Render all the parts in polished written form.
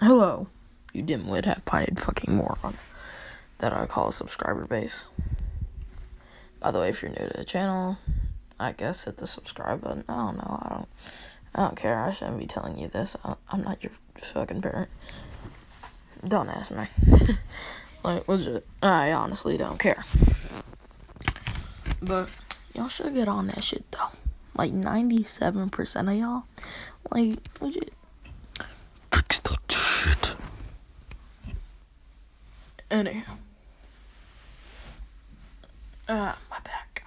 Hello, you dimwit half-pinted fucking moron that I call a subscriber base. By the way, if you're new to the channel, I guess hit the subscribe button. I don't know, I don't care. I shouldn't be telling you this. I'm not your fucking parent. Don't ask me. Like, legit, I honestly don't care. But y'all should get on that shit, though. Like, 97% of y'all, like, legit. Fix that shit. Anyhow. My back.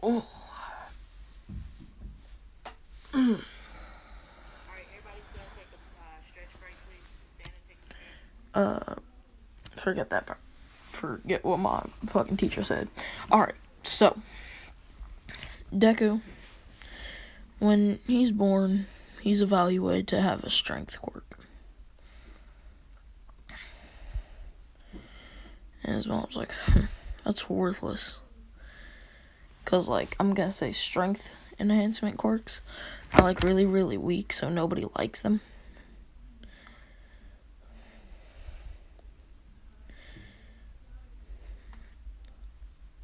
Oh. Alright, everybody stand, take a stretch break, please. Stand and take a stretch. Forget that part. Forget what my fucking teacher said. Alright, so. Deku, when he's born, he's evaluated to have a strength quirk. And his mom's like, that's worthless. Because, like, I'm gonna say strength enhancement quirks are, like, really, really weak, so nobody likes them.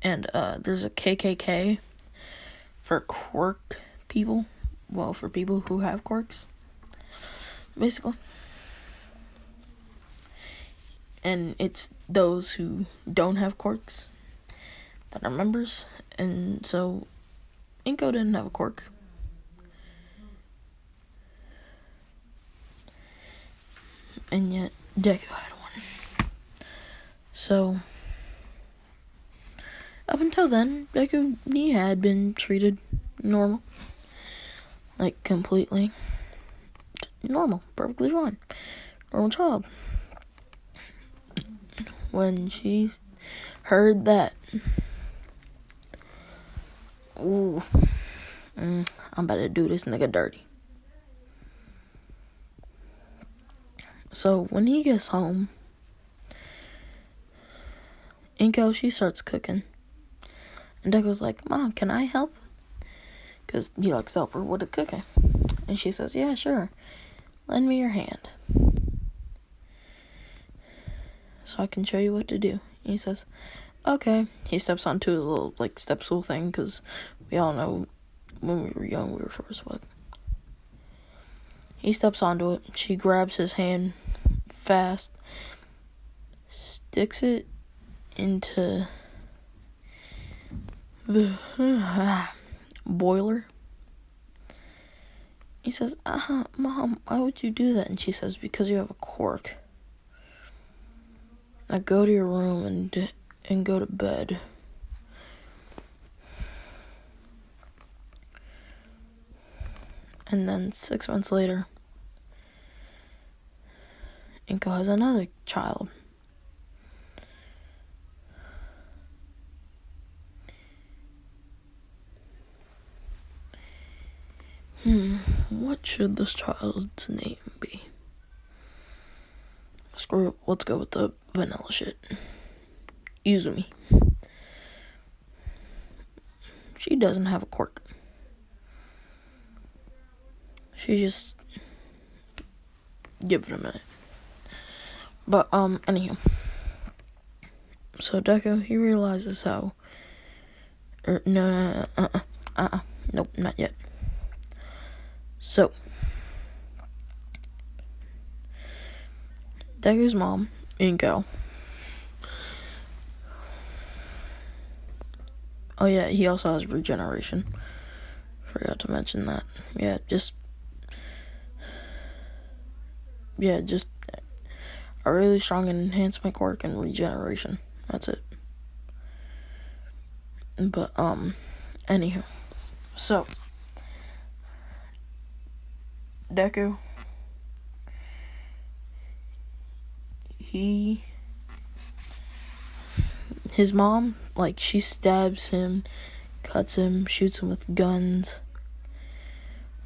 And, there's a KKK for quirk people. Well, for people who have quirks. Basically. And it's those who don't have quirks that are members. And so, Inko didn't have a quirk. And yet, Deku had one. So, up until then, Deku, he had been treated normal. Like, completely normal. Perfectly fine. Normal child. When she heard that, ooh, I'm about to do this nigga dirty. So, when he gets home, Inko, she starts cooking. And Deku's like, Mom, can I help? Because he likes to help her with the cooking. And she says, yeah, sure. Lend me your hand, so I can show you what to do. And he says, okay. He steps onto his little, like, step stool thing, because we all know when we were young, we were short as fuck. He steps onto it. She grabs his hand fast, sticks it into the boiler. He says, Mom, why would you do that? And she says, because you have a quirk. Now go to your room and go to bed. And then 6 months later, Inko has another child. What should this child's name be? Screw it, let's go with the vanilla shit. Izumi. She doesn't have a quirk. She just... give it a minute. But, anyhow. So Deku, he realizes how... nope, not yet. So, Deku's mom, Inko. Oh yeah, he also has regeneration. Forgot to mention that. Yeah, just a really strong enhancement quirk and regeneration. That's it. But, anywho. So, Deku, his mom, like, she stabs him, cuts him, shoots him with guns,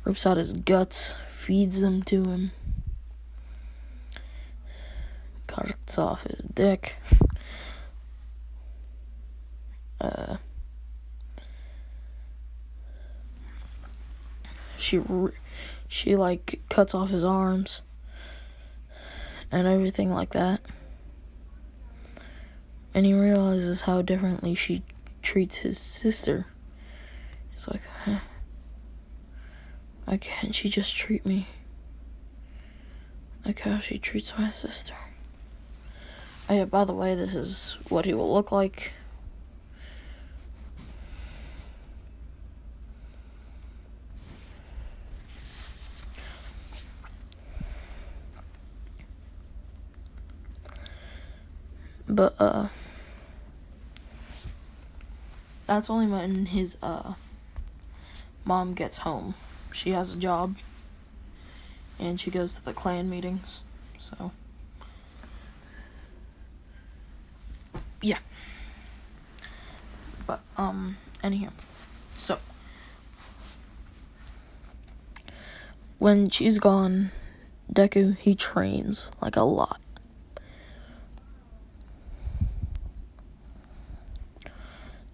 rips out his guts, feeds them to him, cuts off his dick, she, like, cuts off his arms and everything like that. And he realizes how differently she treats his sister. He's like, huh, why can't she just treat me like how she treats my sister? Oh yeah, by the way, this is what he will look like. But, that's only when his, mom gets home. She has a job, and she goes to the clan meetings, so, yeah. But, anyhow, so, when she's gone, Deku, he trains, like, a lot.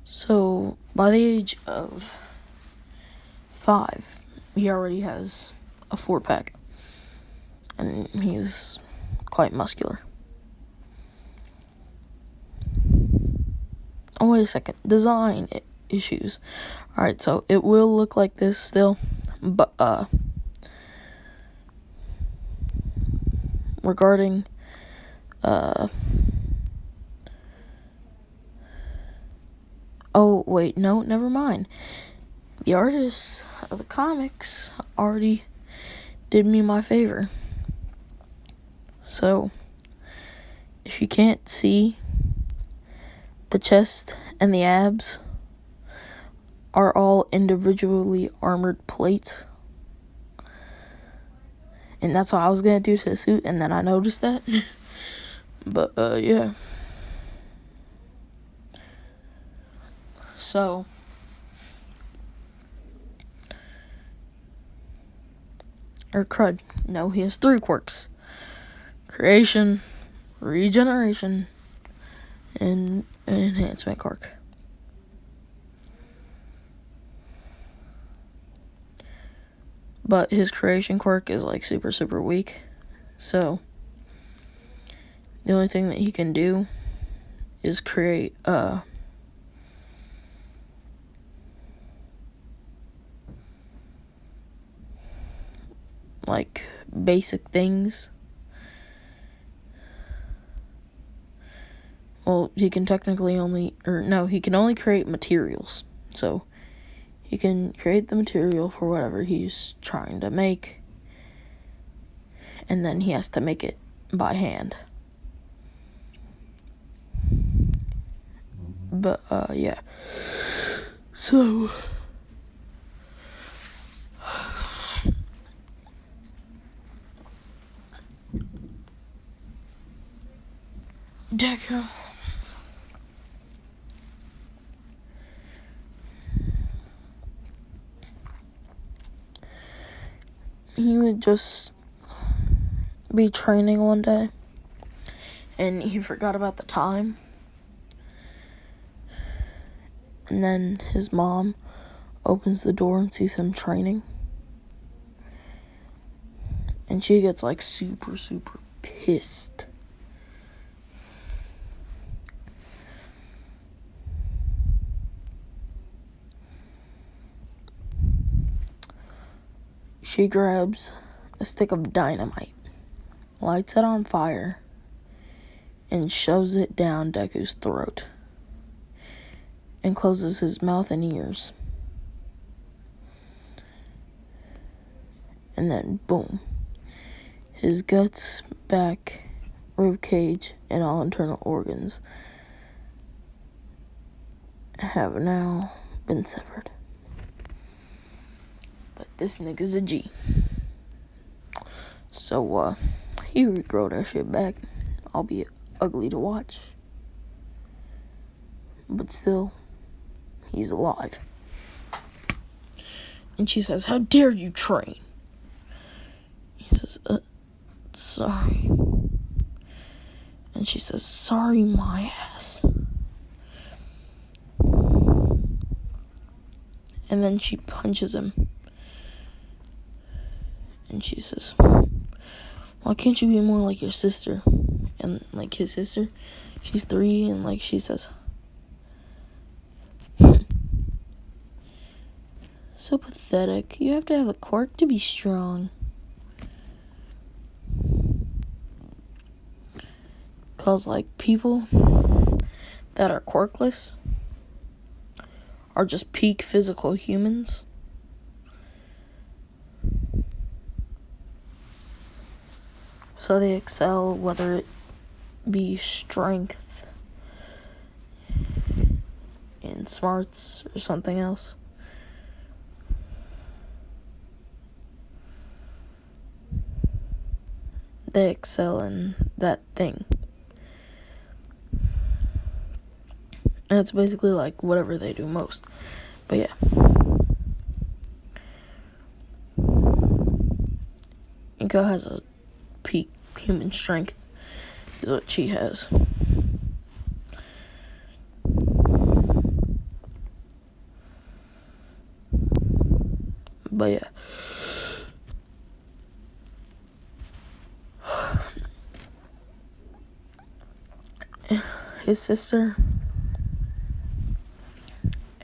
So, by the age of 5, he already has a 4-pack, and he's quite muscular. Oh, wait a second. Design issues. Alright, so it will look like this still, but, regarding, oh, wait, no, never mind. The artists of the comics already did me my favor. So, if you can't see, the chest and the abs are all individually armored plates. And that's what I was gonna do to the suit, and then I noticed that. But, yeah. So, or crud. No, he has 3 quirks. Creation, regeneration, and an enhancement quirk. But his creation quirk is like super, super weak. So, the only thing that he can do is create, like, basic things. Well, he can technically only, or no, he can only create materials. So, he can create the material for whatever he's trying to make, and then he has to make it by hand. But, yeah. So, Deku. He would just be training one day, and he forgot about the time. And then his mom opens the door and sees him training. And she gets, like, super, super pissed. She grabs a stick of dynamite, lights it on fire, and shoves it down Deku's throat, and closes his mouth and ears. And then, boom. His guts, back, rib cage, and all internal organs have now been severed. But this nigga's a G. So, he regrow that shit back, albeit ugly to watch. But still, he's alive. And she says, "How dare you train?" He says, sorry. And she says, "Sorry my ass." And then she punches him. And she says, why can't you be more like your sister? And, like, his sister, she's 3, and, like, she says, so pathetic. You have to have a quirk to be strong. Because, like, people that are quirkless are just peak physical humans. So they excel, whether it be strength, in smarts, or something else. They excel in that thing. And it's basically like whatever they do most. But yeah. Inko has a peak human strength, is what she has. But yeah. His sister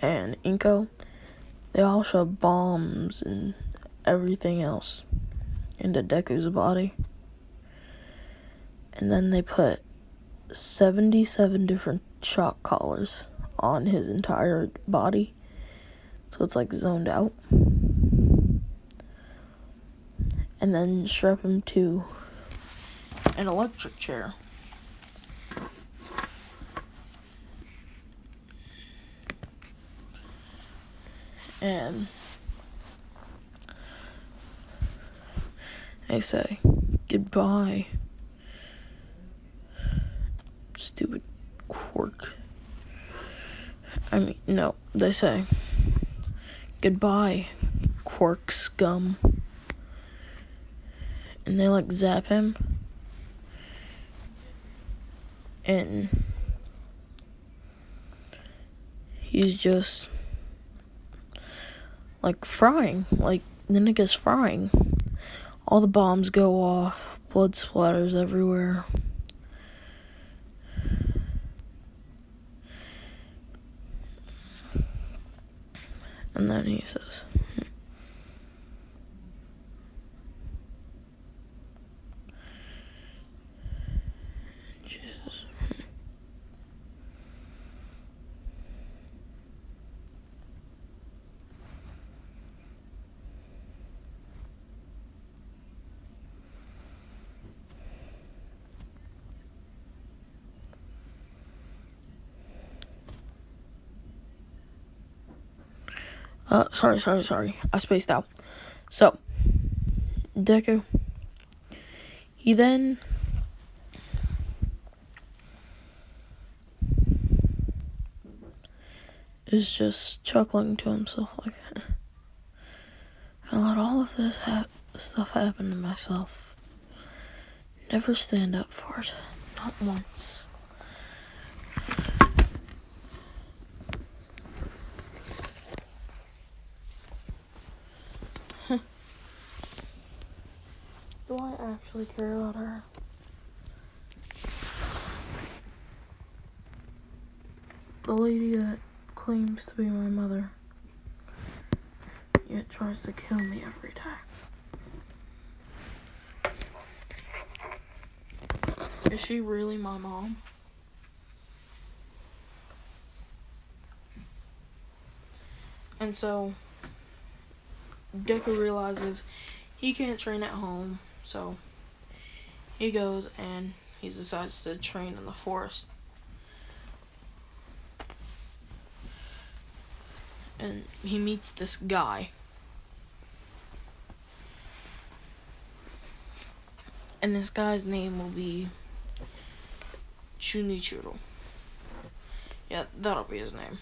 and Inko, they all shove bombs and everything else into Deku's body. And then they put 77 different shock collars on his entire body. So it's like zoned out. And then strap him to an electric chair. And they say, goodbye, stupid quirk. I mean, no, they say, goodbye, quirk scum. And they, like, zap him. And he's just, like, frying. Like, the nigga's frying. All the bombs go off. Blood splatters everywhere. And then he says, Jesus. Sorry. I spaced out. So, Deku, he then is just chuckling to himself like, I let all of this stuff happen to myself. Never stand up for it. Not once. Do I actually care about her? The lady that claims to be my mother, yet tries to kill me every day. Is she really my mom? And so, Deku realizes he can't train at home, so he goes and he decides to train in the forest. And he meets this guy. And this guy's name will be Chunichiro. Yeah, that'll be his name.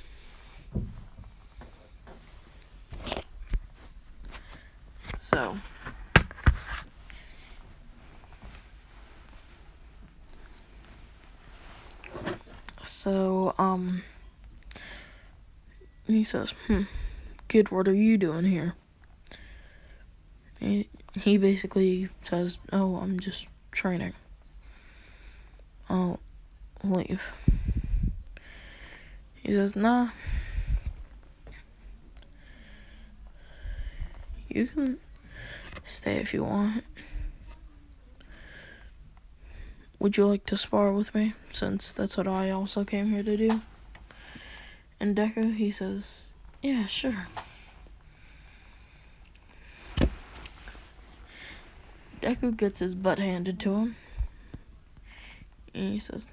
So, he says, kid, what are you doing here? he basically says, "Oh, I'm just training. I'll leave." He says, "Nah, you can stay if you want. Would you like to spar with me, since that's what I also came here to do?" And Deku, he says, "Yeah, sure." Deku gets his butt handed to him, and he says,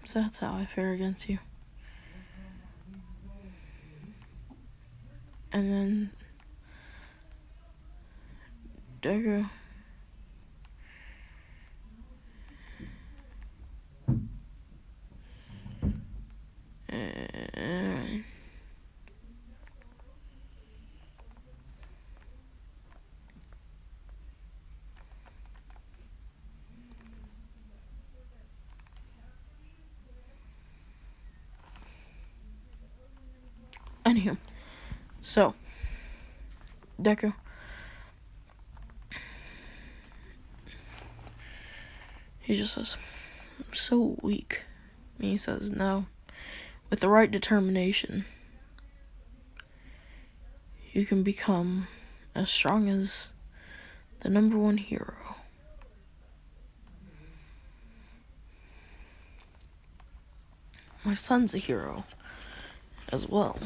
"So that's how I fare against you." And then Deku, anywho, so Deku, he just says, "I'm so weak." And he says, "No, with the right determination, you can become as strong as the #1 hero." My son's a hero as well.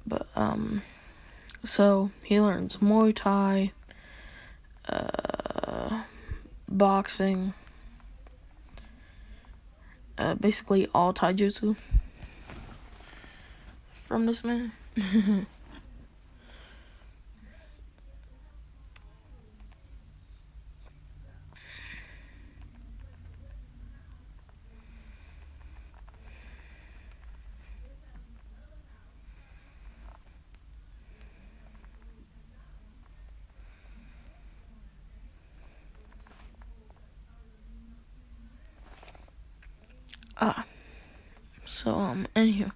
But, so he learns Muay Thai, boxing, basically all taijutsu from this man. So, anywho.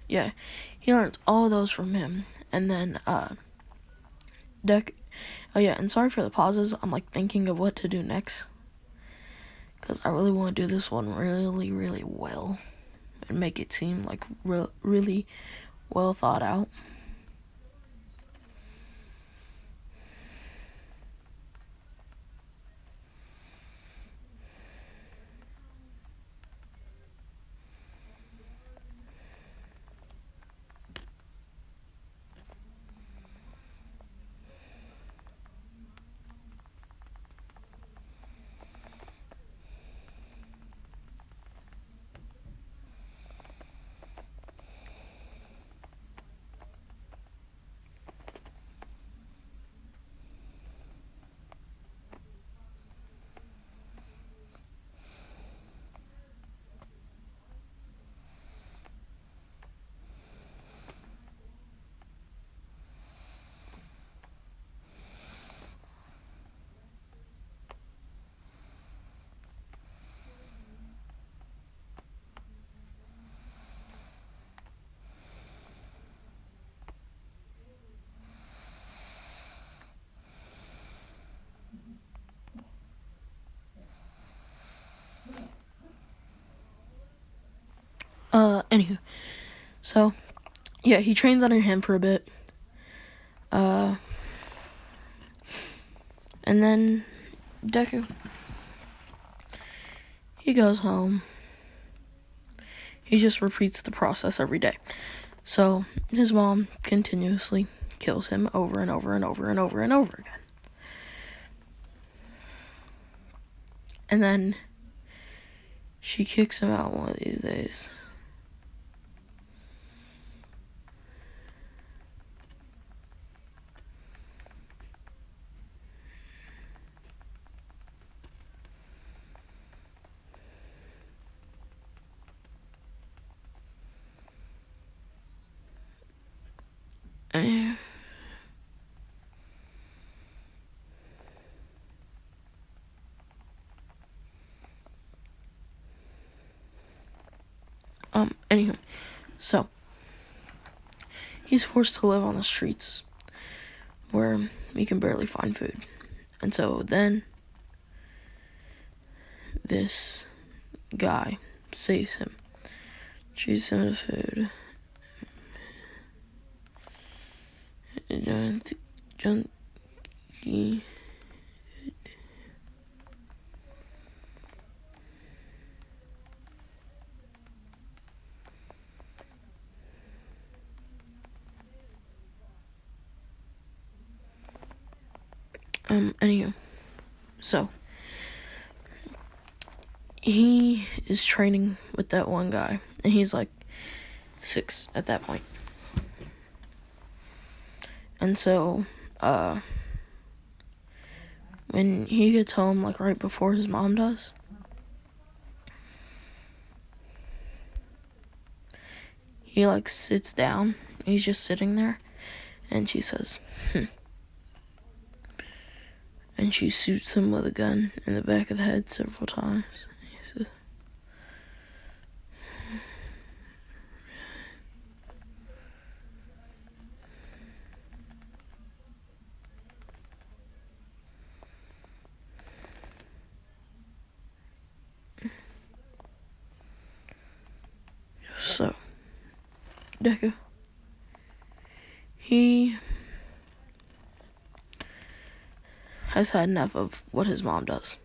Yeah, he learns all of those from him. And then, oh yeah, and sorry for the pauses. I'm, like, thinking of what to do next. Because I really want to do this one really, really well. And make it seem, like, really well thought out. Anywho. So, yeah, he trains under him for a bit. And then Deku, he goes home. He just repeats the process every day. So his mom continuously kills him over and over and over and over and over again. And then she kicks him out one of these days. And Anywho, so he's forced to live on the streets where he can barely find food. And so then this guy saves him, treats him to food. Anywho, so he is training with that one guy, and he's like 6 at that point. And so, when he gets home, like right before his mom does, he like sits down, he's just sitting there, and she says, and she shoots him with a gun in the back of the head several times. He says, so, Deku, he has had enough of what his mom does.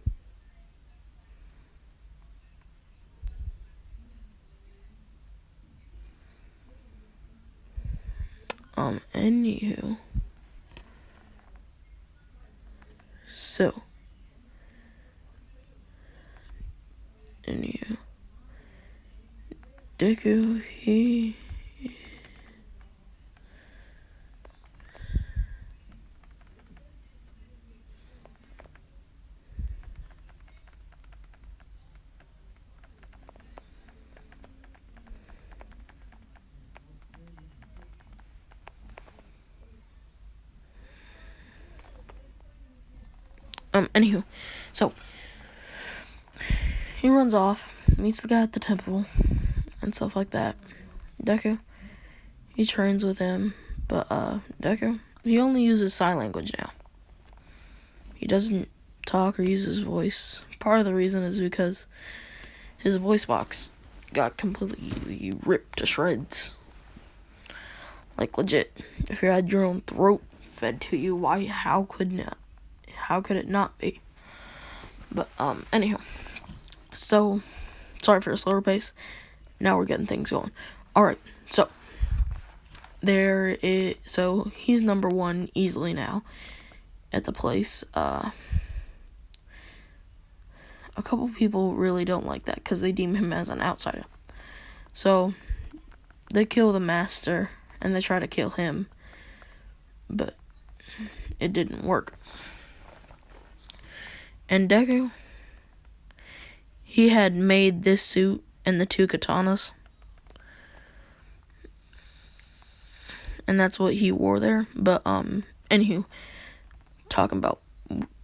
Anywho, so, Deku, he anywho, so he runs off, meets the guy at the temple, and stuff like that. Deku, he trains with him, but Deku, he only uses sign language now. He doesn't talk or use his voice. Part of the reason is because his voice box got completely ripped to shreds. Like legit, if you had your own throat fed to you, how could it not be? But anyhow, so sorry for a slower pace. Now we're getting things going. Alright, so he's number 1 easily now at the place. A couple people really don't like that because they deem him as an outsider. So they kill the master and they try to kill him, but it didn't work. And Deku, he had made this suit and the 2 katanas, and that's what he wore there. But anywho,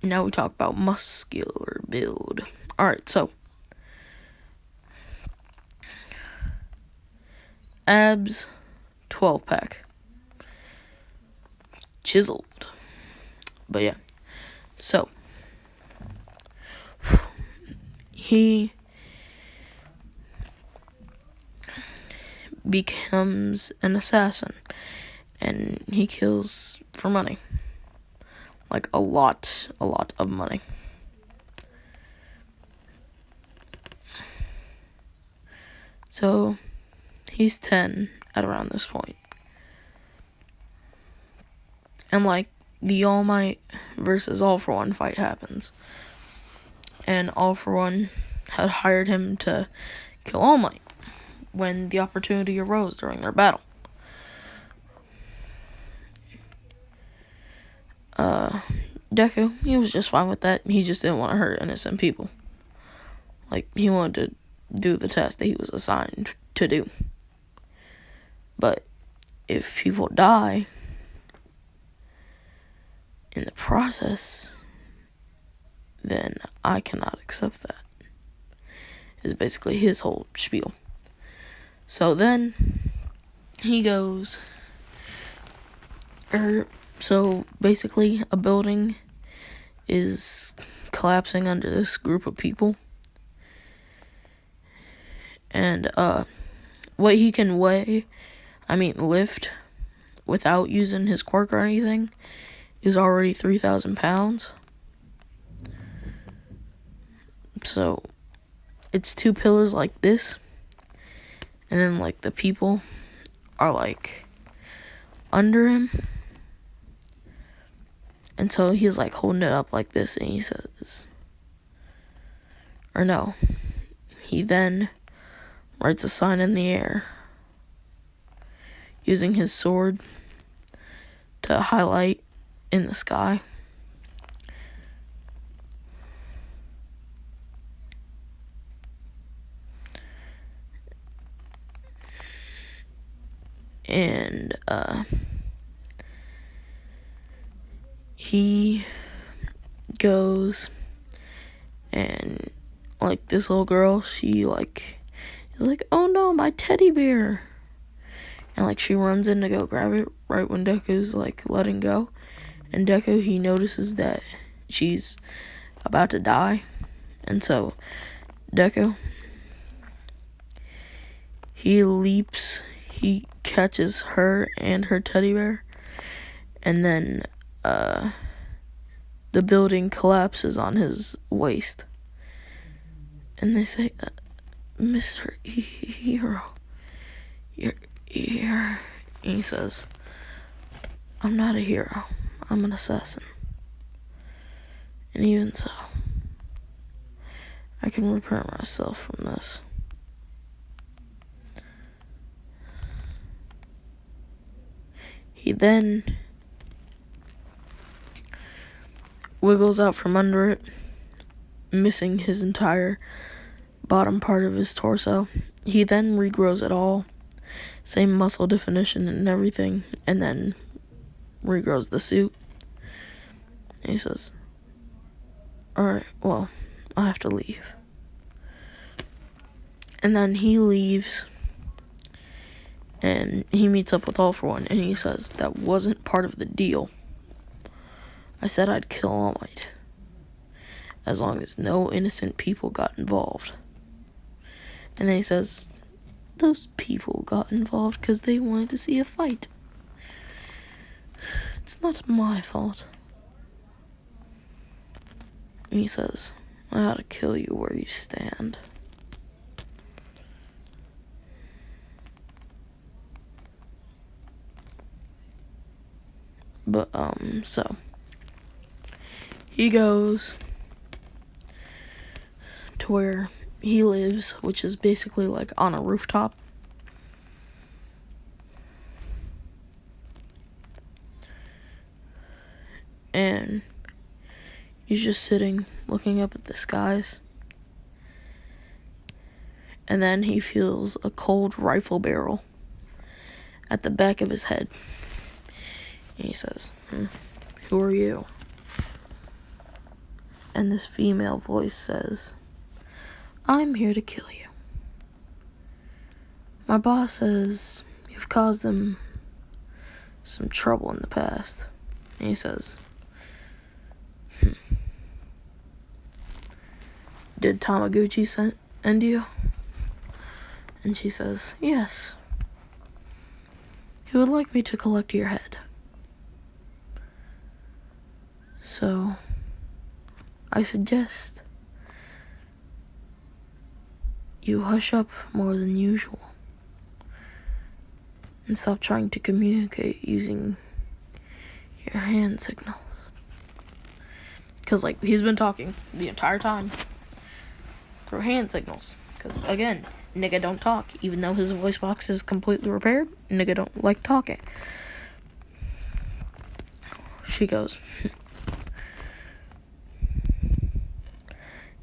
now we talk about muscular build. Alright, so abs, 12-pack, chiseled. But yeah, so he becomes an assassin, and he kills for money. Like a lot of money. So he's 10 at around this point. And like the All Might versus All For One fight happens. And All For One had hired him to kill All Might when the opportunity arose during their battle. Deku, he was just fine with that. He just didn't want to hurt innocent people. Like, he wanted to do the task that he was assigned to do. But if people die in the process, then I cannot accept that. Is basically his whole spiel. So then he goes, so basically a building is collapsing under this group of people. And what he can lift without using his quirk or anything is already 3,000 pounds. So it's 2 pillars like this, and then like the people are like under him, and so he's like holding it up like this, and he says, or no, he then writes a sign in the air using his sword to highlight in the sky. And he goes, and like this little girl, she like is like, oh no, my teddy bear. And like she runs in to go grab it right when Deku's like letting go. And Deku, he notices that she's about to die. And so Deku, he leaps, he catches her and her teddy bear. And then the building collapses on his waist. And they say, Mr. Hero, you're here. And he says, I'm not a hero. I'm an assassin. And even so, I can repair myself from this. He then wiggles out from under it, missing his entire bottom part of his torso. He then regrows it all, same muscle definition and everything, and then regrows the suit. And he says, alright, well, I have to leave. And then he leaves, and he meets up with All For One, and he says, that wasn't part of the deal. I said I'd kill All Might, as long as no innocent people got involved. And then he says, those people got involved because they wanted to see a fight. It's not my fault. And he says, I ought to kill you where you stand. But, so he goes to where he lives, which is basically like on a rooftop. And he's just sitting, looking up at the skies. And then he feels a cold rifle barrel at the back of his head. And he says, who are you? And this female voice says, I'm here to kill you. My boss says you've caused them some trouble in the past. And he says, did Tamaguchi send you? And she says, yes. He would like me to collect your head. So, I suggest you hush up more than usual and stop trying to communicate using your hand signals. Because, like, he's been talking the entire time through hand signals. Because, again, nigga don't talk. Even though his voice box is completely repaired, nigga don't like talking. She goes,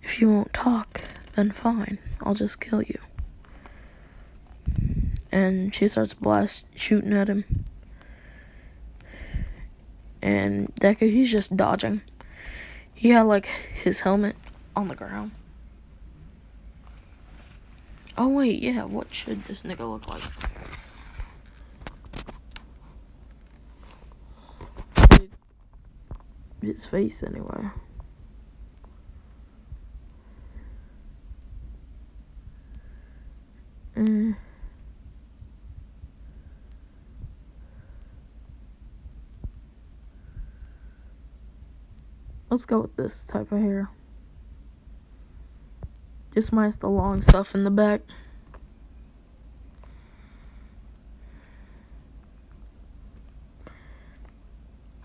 if you won't talk, then fine, I'll just kill you. And she starts shooting at him. And Deku, he's just dodging. He had like his helmet on the ground. Oh, wait, yeah, what should this nigga look like? His face, anyway. Let's go with this type of hair. Just minus the long stuff in the back.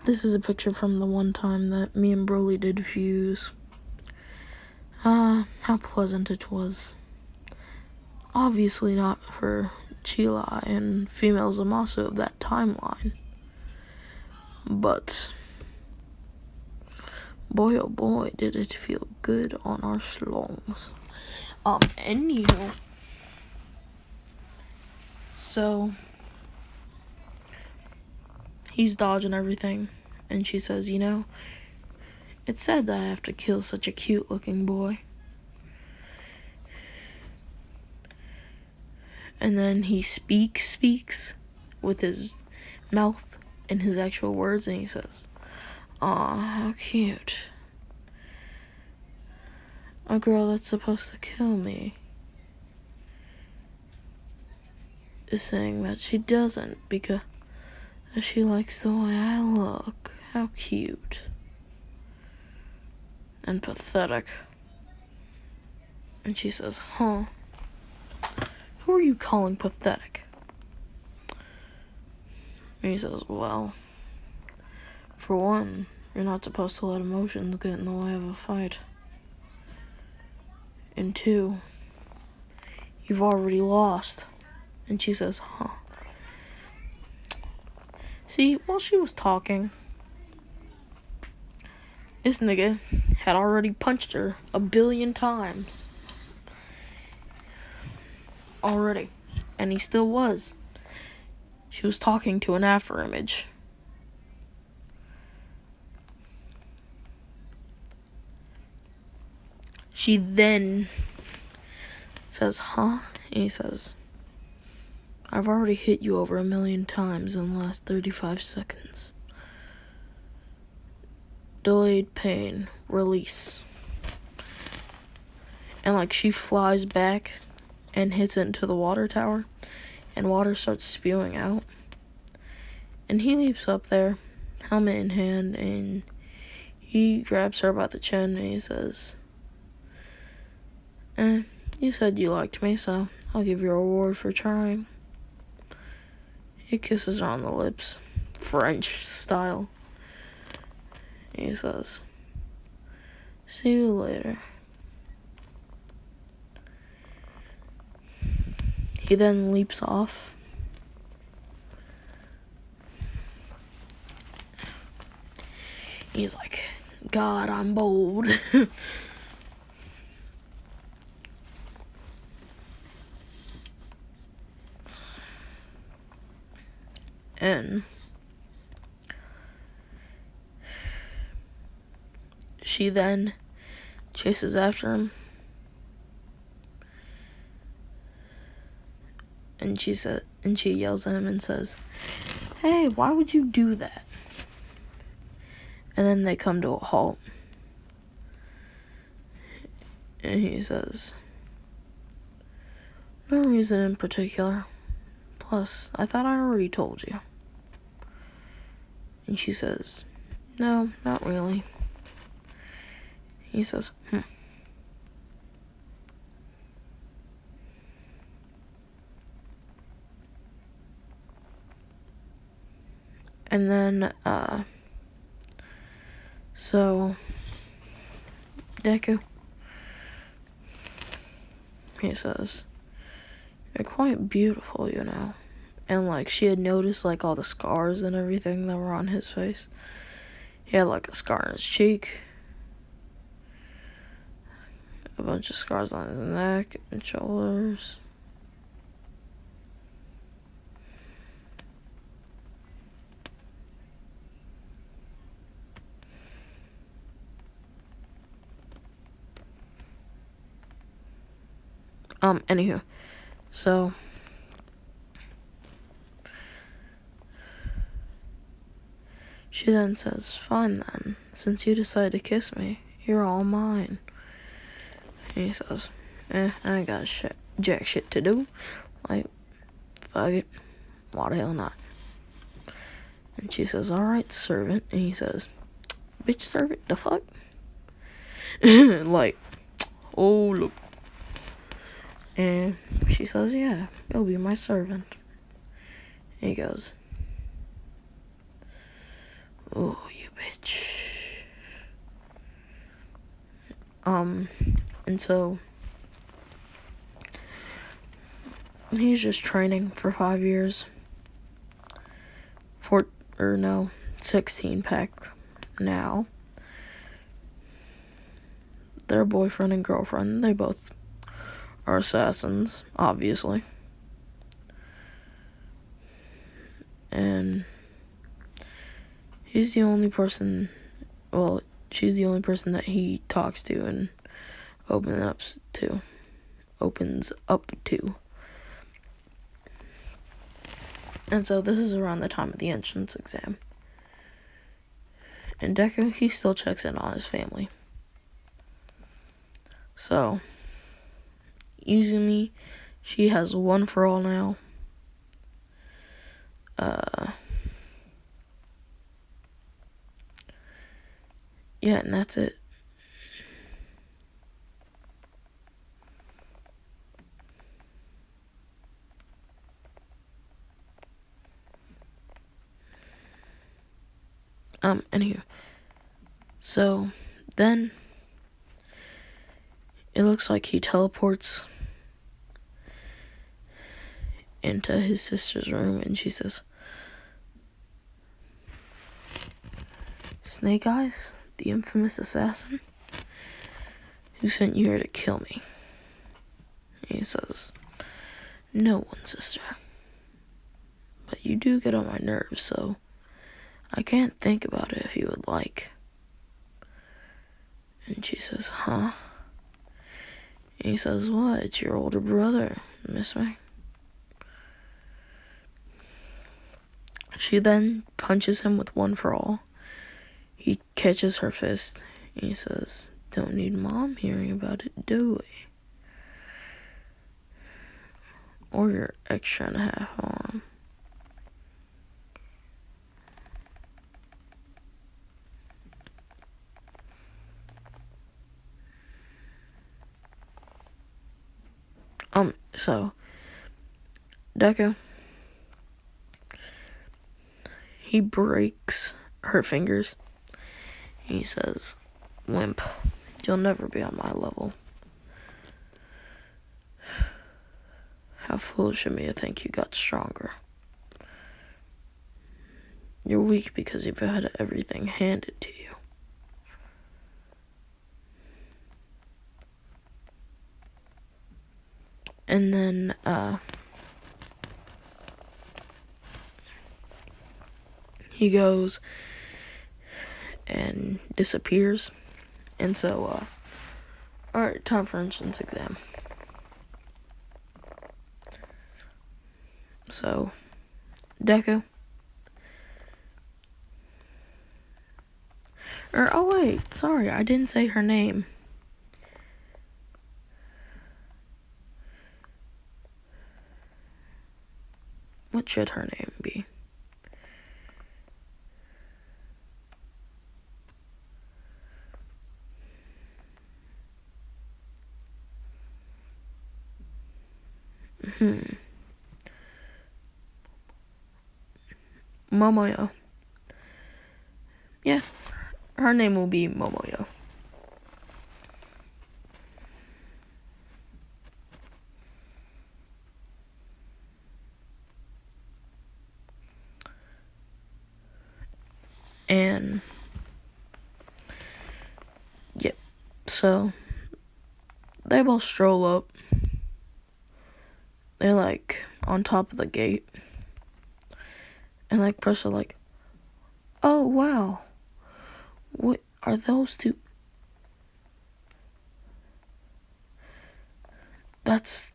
This is a picture from the one time that me and Broly did views. How pleasant it was. Obviously not for Chila and female Zamasu of that timeline. But boy oh boy, did it feel good on our slongs. Anywho. So he's dodging everything, and she says, you know, it's sad that I have to kill such a cute looking boy. And then he speaks with his mouth and his actual words, and he says, aw, how cute. A girl that's supposed to kill me is saying that she doesn't because she likes the way I look. How cute. And pathetic. And she says, huh? Who are you calling pathetic? And he says, well, for one, you're not supposed to let emotions get in the way of a fight. And two, you've already lost. And she says, huh? See, while she was talking, this nigga had already punched her 1 billion times. Already. And he still was. She was talking to an after image. She then says, huh? And he says, I've already hit you over 1 million times in the last 35 seconds. Delayed pain. Release. And like she flies back and hits it into the water tower. And water starts spewing out. And he leaps up there, helmet in hand, and he grabs her by the chin and he says, you said you liked me, so I'll give you a reward for trying. He kisses her on the lips, French style. He says, see you later. He then leaps off. He's like, God, I'm bold. And she then chases after him. And she yells at him and says, hey, why would you do that? And then they come to a halt. And he says, no reason in particular. Plus, I thought I already told you. And she says, no, not really. He says, And then, so, Deku, he says, you're quite beautiful, you know. And, like, she had noticed, like, all the scars and everything that were on his face. He had, like, a scar on his cheek. A bunch of scars on his neck and shoulders. Anywho, so she then says, "Fine then, since you decided to kiss me, you're all mine." And he says, I ain't got jack shit to do. Like, fuck it, why the hell not? And she says, "Alright, servant." And he says, "Bitch, servant, the fuck?" Like, oh, look. And she says, "Yeah, you'll be my servant." And he goes, "Oh, you bitch." And so he's just training for 5 years. 16 pack now. Their boyfriend and girlfriend, they both are assassins, obviously. And he's the only person, well, she's the only person that he talks to and opens up to. And so this is around the time of the entrance exam. And Deku, he still checks in on his family. So, Izumi, she has one for all now. Yeah, and that's it. Anywho. So, then, it looks like he teleports into his sister's room, and she says, "Snake Eyes, the infamous assassin, who sent you here to kill me?" And he says, "No one, sister. But you do get on my nerves, so I can't think about it if you would like." And she says, "Huh?" And he says, "What? It's your older brother, miss me?" She then punches him with one for all. He catches her fist, and he says, "Don't need mom hearing about it, do we? Or your extra and a half arm." So, Deku, he breaks her fingers. He says, "Wimp, you'll never be on my level. How foolish of me to think you got stronger. You're weak because you've had everything handed to you." And then, he goes and disappears. And so, alright, time for entrance exam. So, Deku. Oh wait, sorry, I didn't say her name. What should her name be? Momoyo. Yeah, her name will be Momoyo. And yep, so they both stroll up. They're like on top of the gate. And like press are like, "Oh wow. What are those two?" That's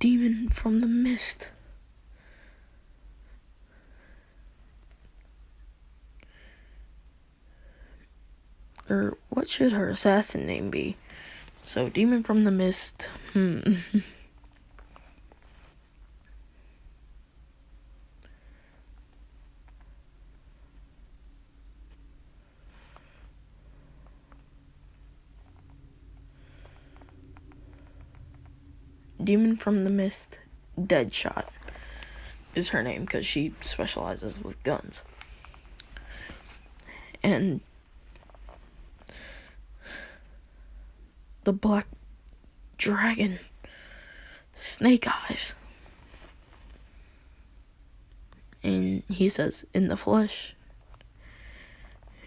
demon from the mist. Or what should her assassin name be? So, demon from the mist. Demon from the Mist, Deadshot is her name because she specializes with guns. And the black dragon, Snake Eyes. And he says, in the flesh,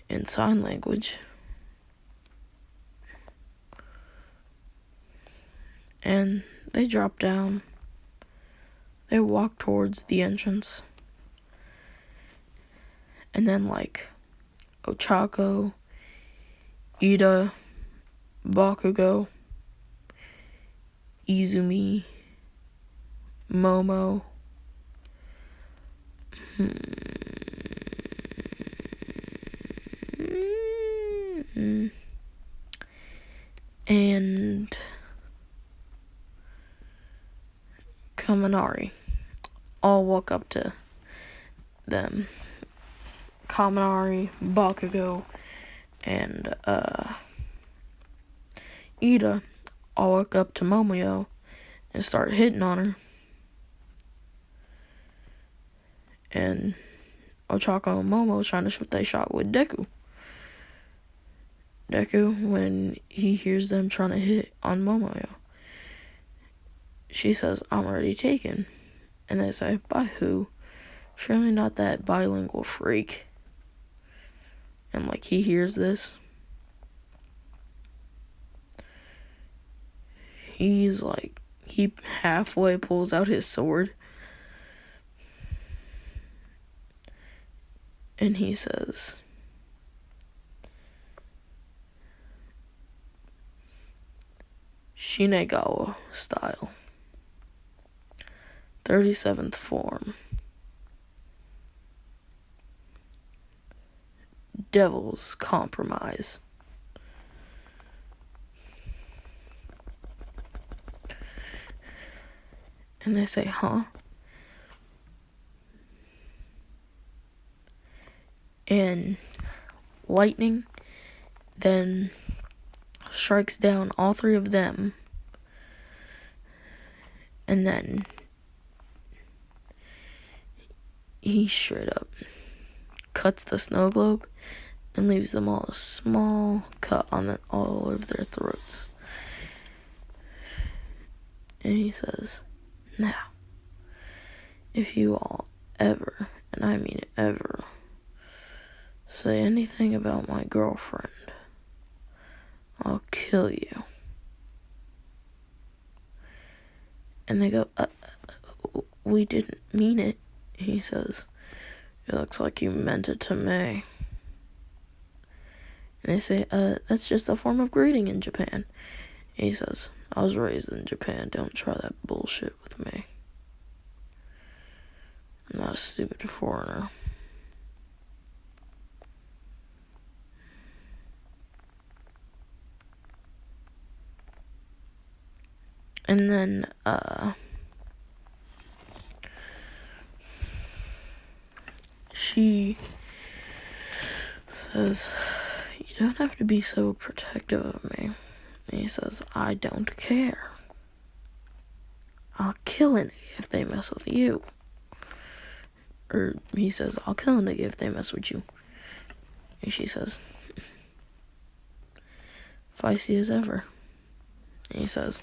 in sign language. And they drop down. They walk towards the entrance. And then, like, Ochako, Ida, Bakugo, Izumi, Momo, and Kaminari all walk up to them. Kaminari, Bakugo, and Ida all walk up to Momoyo and start hitting on her. And Ochako and Momo trying to shoot their shot with Deku. Deku, when he hears them trying to hit on Momoyo, she says, I'm already taken. And they say, by who? Surely not that bilingual freak. And like he hears this, he's like, he halfway pulls out his sword. And he says, Shinegawa style. 37th form. Devil's compromise. And they say, huh? And lightning then strikes down all three of them. And then he straight up cuts the snow globe and leaves them all a small cut on all of their throats. And he says, now, if you all ever, and I mean ever, say anything about my girlfriend, I'll kill you. And they go, we didn't mean it. He says, it looks like you meant it to me. And they say, that's just a form of greeting in Japan. And he says, I was raised in Japan. Don't try that bullshit with me. I'm not a stupid foreigner. And then, she says, you don't have to be so protective of me. And he says, I don't care. I'll kill a nigga if they mess with you. Or he says, I'll kill a nigga if they mess with you. And she says, feisty as ever. And he says,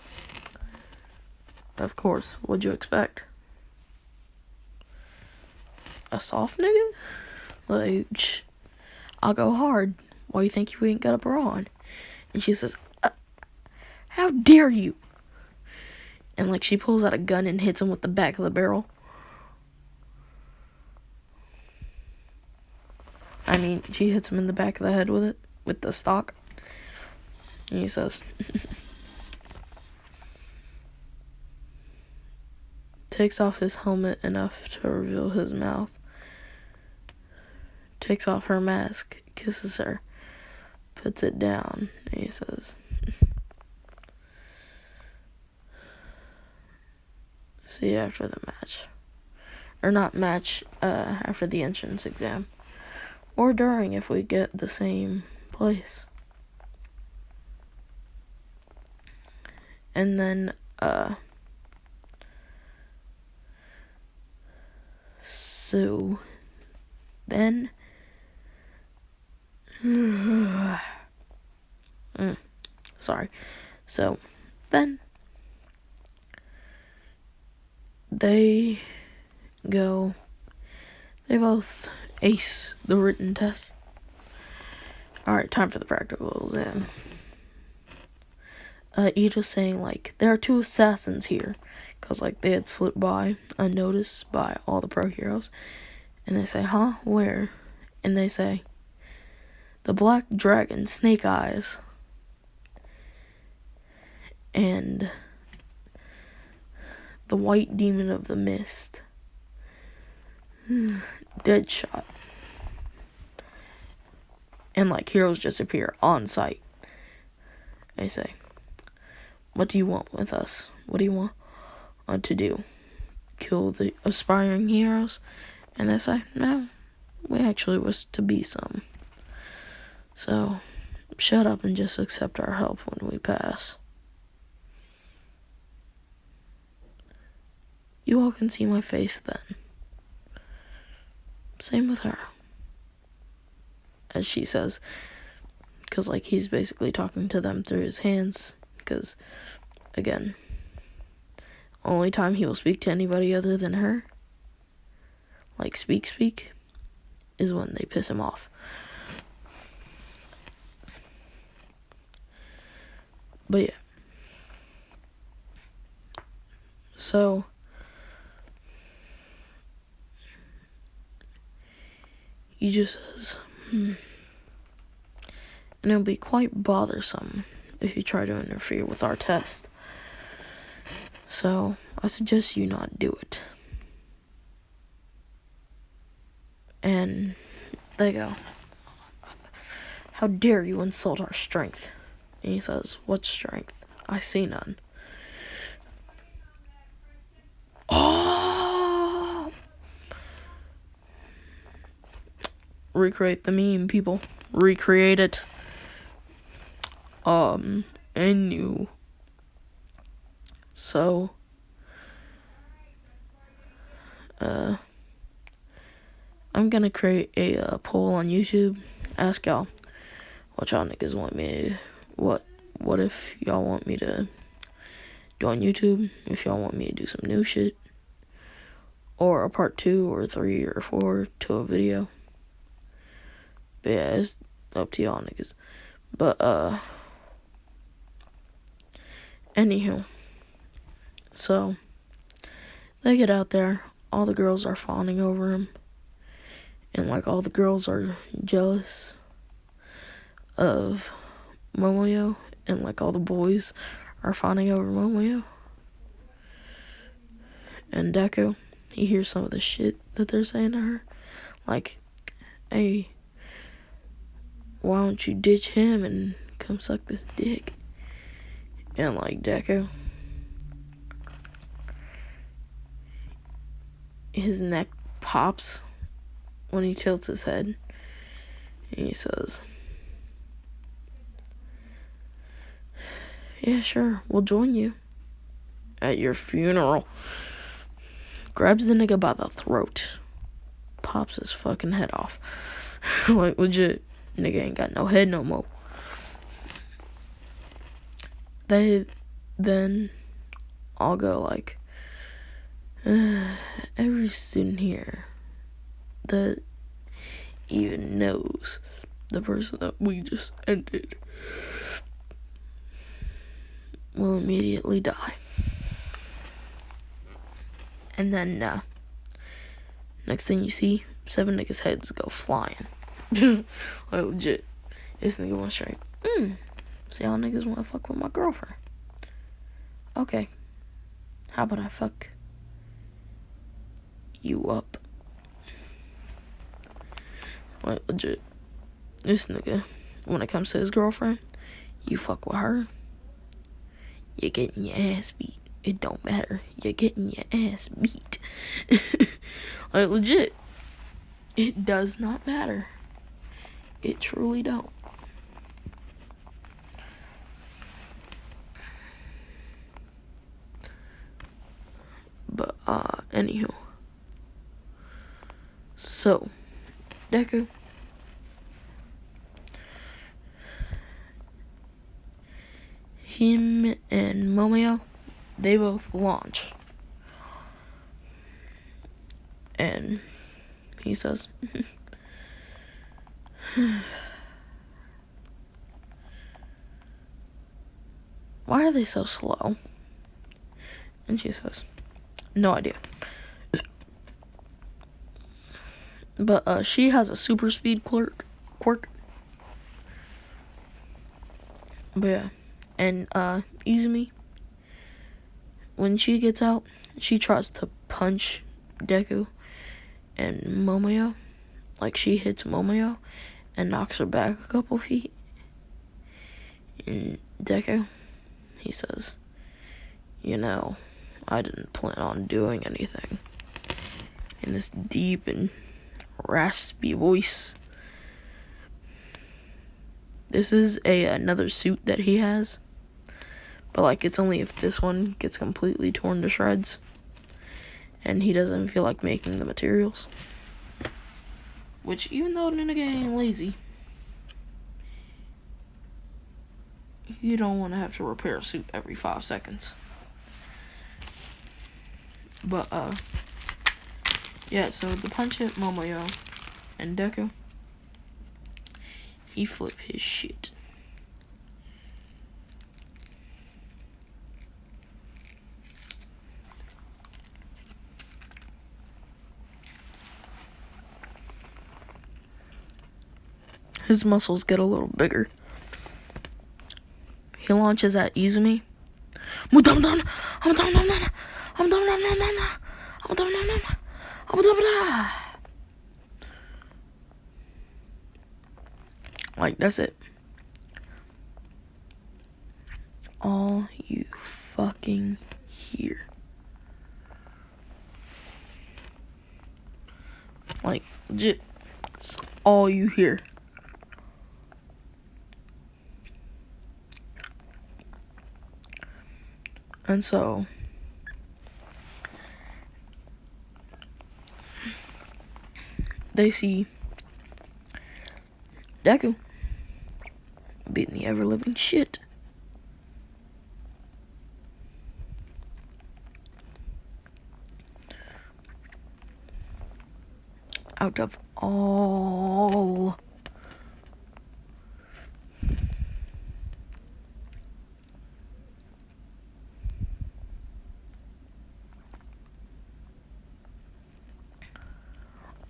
of course, what'd you expect? A soft nigga? Like, I'll go hard. Why you think you ain't got a bra on? And she says, how dare you? And like she pulls out a gun and hits him with the back of the barrel. I mean, she hits him in the back of the head with it, with the stock. And he says, takes off his helmet enough to reveal his mouth, takes off her mask, kisses her, puts it down, and he says, "See you after the match." Or not match, after the entrance exam. Or during if we get the same place. And then, so then, sorry. So then, they both ace the written test. Alright, time for the practical exam. Ida's saying, like, there are 2 assassins here. Because, like, they had slipped by unnoticed by all the pro heroes. And they say, huh? Where? And they say, the Black Dragon, Snake Eyes. And the White Demon of the Mist. Deadshot. And, like, heroes just appear on sight. They say, what do you want with us? What do you want to do? Kill the aspiring heroes? And they say, no, we actually wish to be some. So, shut up and just accept our help when we pass. You all can see my face then. Same with her. As she says, because, like, he's basically talking to them through his hands, because, again, only time he will speak to anybody other than her, like, speak, is when they piss him off. But, yeah. So, he just says, and it'll be quite bothersome if you try to interfere with our test. So, I suggest you not do it. And they go, how dare you insult our strength? And he says, what strength? I see none. Oh! Recreate the meme, people. Recreate it. And you. So, I'm gonna create a poll on YouTube. Ask y'all what y'all niggas want me to, what if y'all want me to do on YouTube, if y'all want me to do some new shit, or a part 2 or 3 or 4 to a video. But yeah, it's up to y'all niggas. But anywho, so they get out there, all the girls are fawning over him, and like all the girls are jealous of Momoyo, and like all the boys are fawning over Momoyo. And Deku, he hears some of the shit that they're saying to her, like, hey, why don't you ditch him and come suck this dick? And like Deku, his neck pops when he tilts his head, and he says, yeah, sure, we'll join you at your funeral. Grabs the nigga by the throat, pops his fucking head off. Like, legit, nigga ain't got no head no more. They then all go like, every student here that even knows the person that we just ended will immediately die. And then, next thing you see, 7 niggas' heads go flying. Like, legit. This nigga went straight, see y'all niggas wanna fuck with my girlfriend. Okay. How about I fuck you up. Like, legit. This nigga, when it comes to his girlfriend, you fuck with her, you're getting your ass beat. It don't matter. You're getting your ass beat. Like, legit. It does not matter. It truly don't. But, anywho. So, Deku. Him and Momeo, they both launch. And he says, why are they so slow? And she says, no idea. But she has a super speed quirk. But yeah. And Izumi, when she gets out, she tries to punch Deku and Momeo. Like, she hits Momeo and knocks her back a couple feet. And Deku, he says, you know, I didn't plan on doing anything. In this deep and raspy voice. This is another suit that he has. But, like, it's only if this one gets completely torn to shreds. And he doesn't feel like making the materials. Which, even though the nigga ain't lazy, you don't want to have to repair a suit every 5 seconds. But, yeah, so the punch hit Momoyo and Deku. He flip his shit. His muscles get a little bigger. He launches at Izumi. Like, that's it. All you fucking hear. Like, legit. It's all you hear. And so, they see Deku beating the ever-living shit out of all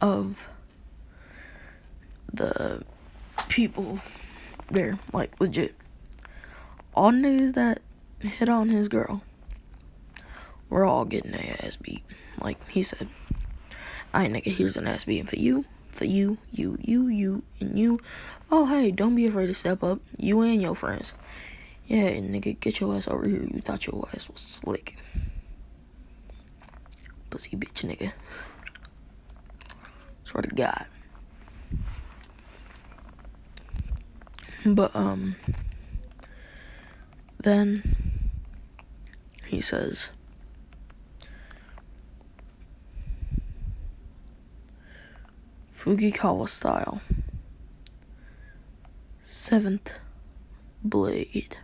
of the people there. Like, legit, all niggas that hit on his girl, we're all getting their ass beat. Like he said, I nigga, here's an ass beating for you, you, and you. Oh, hey, don't be afraid to step up, you and your friends. Yeah, nigga, get your ass over here. You thought your ass was slick. Pussy bitch, nigga. Swear to God. But, then he says, Fugikawa style, 7th blade,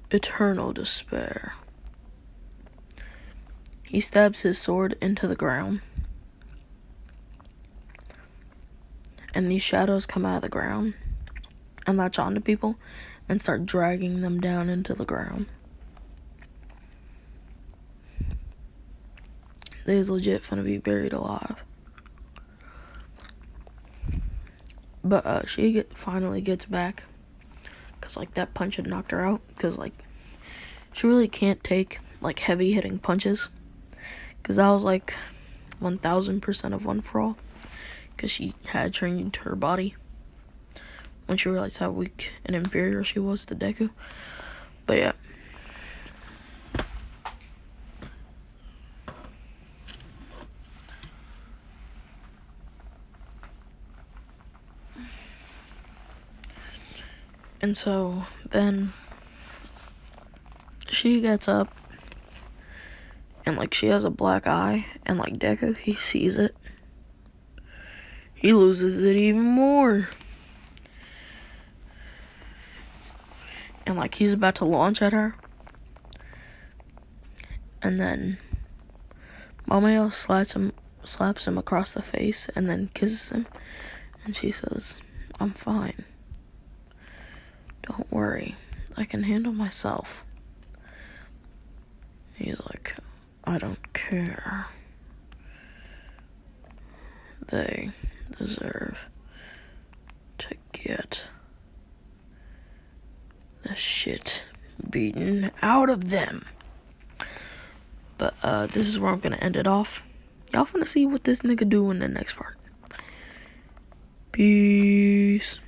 eternal despair. He stabs his sword into the ground, and these shadows come out of the ground and latch onto people and start dragging them down into the ground. They's legit finna be buried alive. But she finally gets back, cause like that punch had knocked her out. Cause like she really can't take like heavy hitting punches, Because that was like 1000% of One For All. Because she had trained her body when she realized how weak and inferior she was to Deku. But yeah. And so then she gets up and like she has a black eye, and like Deku, he sees it. He loses it even more. And like he's about to launch at her. And then Momeo slaps him across the face and then kisses him. And she says, "I'm fine. Don't worry. I can handle myself." He's like, "I don't care. They deserve to get the shit beaten out of them." But this is where I'm gonna end it off. Y'all finna see what this nigga do in the next part. Peace.